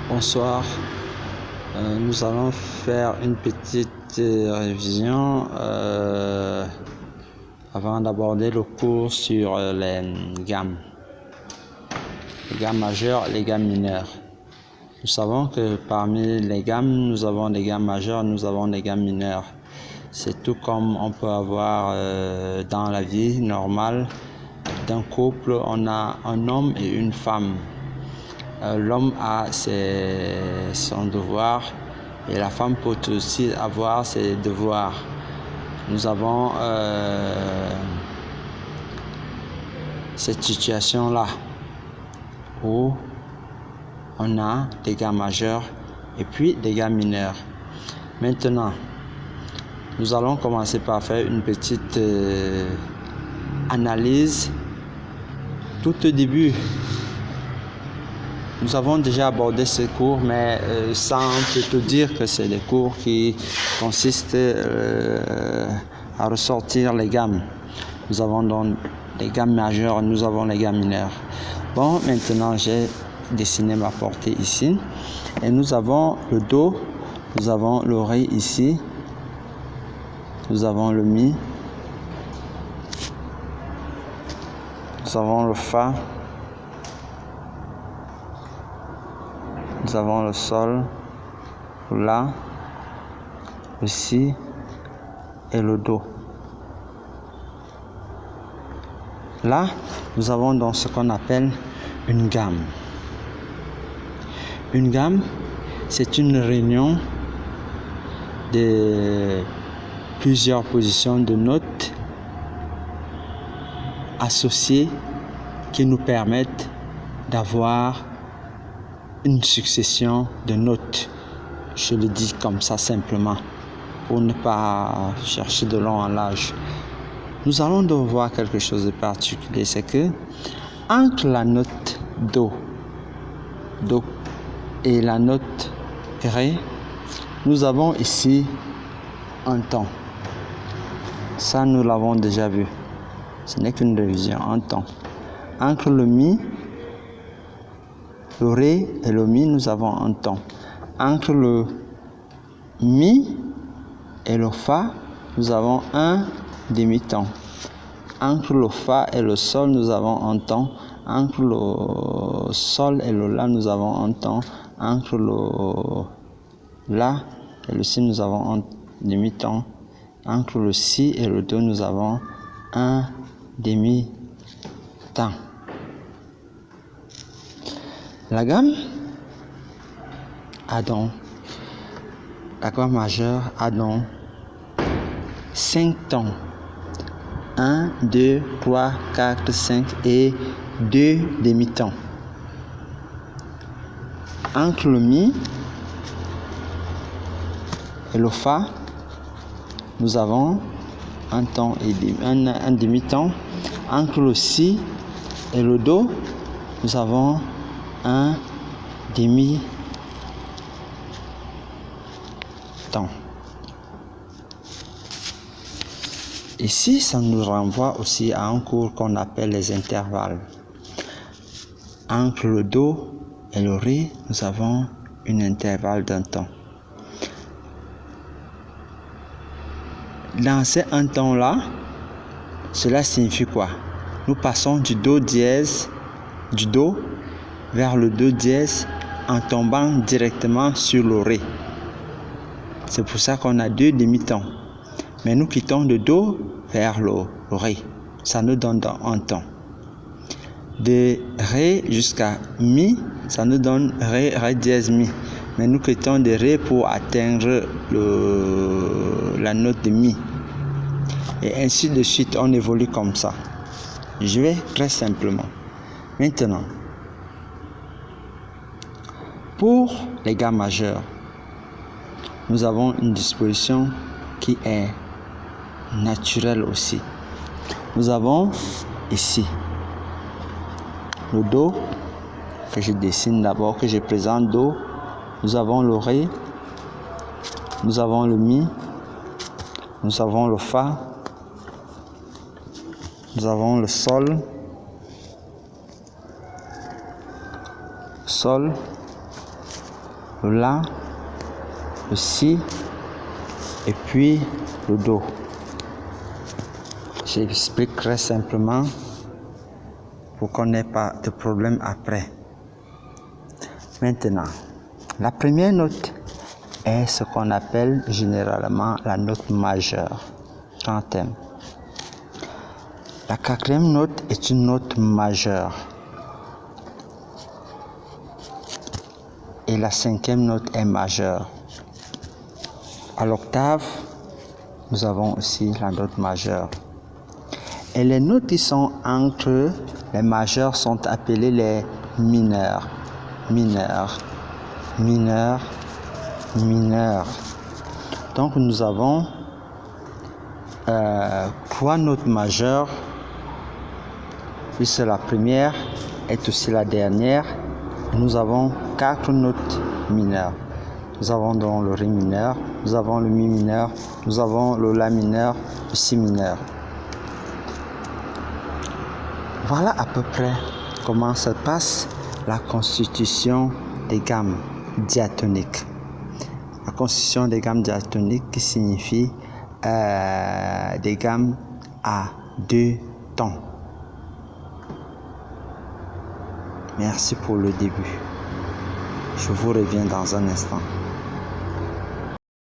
Bonsoir, nous allons faire une petite révision avant d'aborder le cours sur les gammes majeures et les gammes mineures. Nous savons que parmi les gammes, nous avons des gammes majeures, nous avons des gammes mineures. C'est tout comme on peut avoir dans la vie normale d'un couple, on a un homme et une femme. L'homme a son devoir et la femme peut aussi avoir ses devoirs. Nous avons cette situation-là où on a des gammes majeures et puis des gammes mineures. Maintenant, nous allons commencer par faire une petite analyse. Tout au début, nous avons déjà abordé ces cours, mais sans te dire que c'est des cours qui consistent à ressortir les gammes. Nous avons donc les gammes majeures, nous avons les gammes mineures. Bon, maintenant j'ai dessiné ma portée ici. Et nous avons le Do, nous avons le Ré ici, nous avons le Mi, nous avons le Fa, nous avons le Sol, le La, le Si et le Do. Là, nous avons donc ce qu'on appelle une gamme. Une gamme, c'est une réunion de plusieurs positions de notes associées qui nous permettent d'avoir une succession de notes. Je le dis comme ça simplement pour ne pas chercher de long en large. Nous allons donc voir quelque chose de particulier, c'est que entre la note Do et la note Ré, nous avons ici un temps. Ça, nous l'avons déjà vu. Ce n'est qu'une révision, un temps. Entre le Mi, le Ré et le Mi, nous avons un temps. Entre le Mi et le Fa, nous avons un demi-temps. Entre le Fa et le Sol, nous avons un temps. Entre le Sol et le La, nous avons un temps. Entre le La et le Si, nous avons un demi-temps. Entre le Si et le Do, nous avons un demi-temps. La gamme majeure a donc 5 temps. 1, 2, 3, 4, 5 et 2 demi-temps. Entre le Mi et le Fa, nous avons un temps et un demi-temps. Entre le Si et le Do, nous avons un demi-temps. Ici, ça nous renvoie aussi à un cours qu'on appelle les intervalles. Entre le Do et le Ré, nous avons un intervalle d'un temps. Dans ces un temps-là, cela signifie quoi? Nous passons du Do vers le Do dièse en tombant directement sur le Ré. C'est pour ça qu'on a 2 demi-temps. Mais nous quittons de Do vers le Ré. Ça nous donne un temps. De Ré jusqu'à Mi, ça nous donne Ré dièse Mi. Mais nous quittons de Ré pour atteindre la note de Mi. Et ainsi de suite, on évolue comme ça. Je vais très simplement. Maintenant, pour les gammes majeures, nous avons une disposition qui est naturelle aussi. Nous avons ici le Do, que je dessine d'abord, que je présente Do. Nous avons le Ré, nous avons le Mi, nous avons le Fa, nous avons le Sol, le La, le Si et puis le Do. J'expliquerai simplement pour qu'on n'ait pas de problème après. Maintenant, la première note est ce qu'on appelle généralement la note majeure, grand thème. La quatrième note est une note majeure. Et la cinquième note est majeure. À l'octave, nous avons aussi la note majeure. Et les notes qui sont entre les majeures sont appelées les mineurs. Mineurs, mineurs, mineurs. Donc nous avons 3 notes majeures, puisque la première est aussi la dernière. Nous avons 4 notes mineures. Nous avons donc le Ré mineur, nous avons le Mi mineur, nous avons le La mineur, le Si mineur. Voilà à peu près comment se passe la constitution des gammes diatoniques. La constitution des gammes diatoniques qui signifie des gammes à 2 tons. Merci pour le début. Je vous reviens dans un instant.